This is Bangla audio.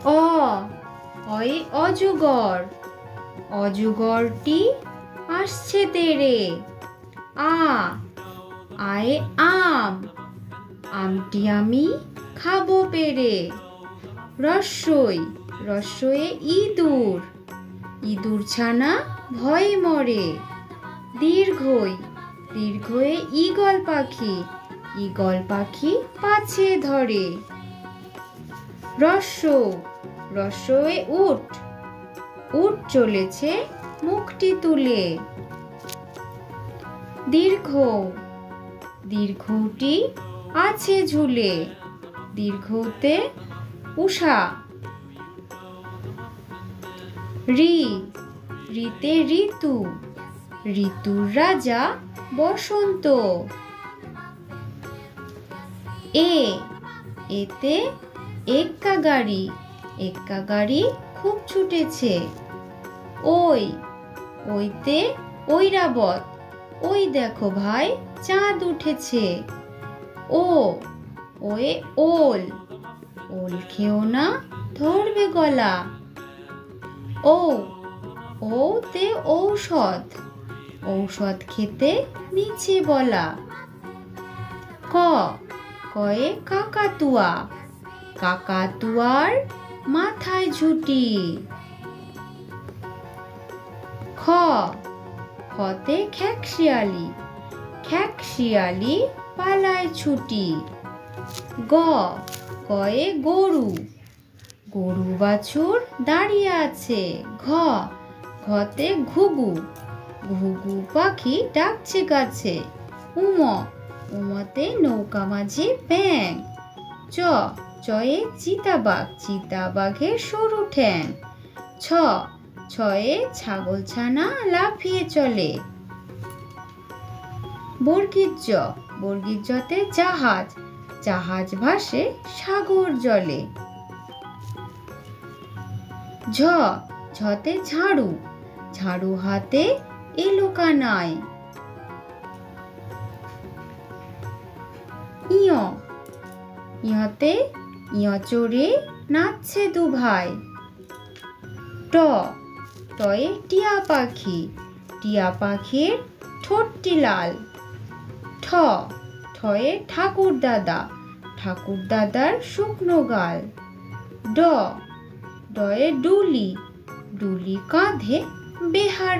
অ অয়ে অজগর, অজগরটি আসছে তেড়ে। আ আয়ে আম, আমটি আমি খাবো পেড়ে। রস্বই রস্বয়ে ইঁদুর, ইঁদুর ছানা ভয়ে মরে। দীর্ঘই দীর্ঘয়ে ঈগল পাখি, ঈগল পাখি পাছে ধরে। রস্য রস্যয়ে উট, উট চলেছে মুখটি তুলে। দীর্ঘ দীর্ঘটি আছে ঝুলে, দীর্ঘতে উষা। ঋ ঋতে ঋতু, ঋতুর রাজা বসন্ত। এ এতে এক্কা গাড়ি, এক্কা গাড়ি খুব ছুটেছে। ওই ওইতে ঐরাবত, ওই দেখো ভাই চাঁদ উঠেছে। ও ওয়ে ওল, ওল খেও না ধরবে গলা। ও ওতে ঔষধ, ঔষধ খেতে মিছে বলা। ক কয়ে কাকাতুয়া, কাকাতুয়ার মাথায় ঝুঁটি। খ খতে খেকশিয়ালি, খেকশিয়ালি পালায় ছুটি। গ গয়ে গরু, গরু বাছুর দাঁড়িয়ে আছে। ঘ ঘতে ঘুঘু, ঘুঘু পাখি ডাকছে গাছে। উম উমতে নৌকা মাঝি ব্যাঙ। চ চয়ে চিতাবাঘ, চিতাবাঘের সরু ঠ্যাং। ছ ছয়ে ছাগল ছানা লাফিয়ে চলে। বর্গীর জ, বর্গীর জতে জাহাজ, জাহাজ ভাসে সাগর জলে। ঝ ঝতে ঝাড়ু, ঝাড়ু হাতে এলো কানাই। ইয় ইয়তে ইয়চড়ে নাচছে দু ভাই। ট টয়ে টিয়া পাখি, টিয়া পাখির ঠোঁটটি লাল। ঠ ঠয়ে ঠাকুর দাদা, ঠাকুর দাদার শুকনো গাল। ড ডয়ে ডুলি, ডুলি কাঁধে বেহারা।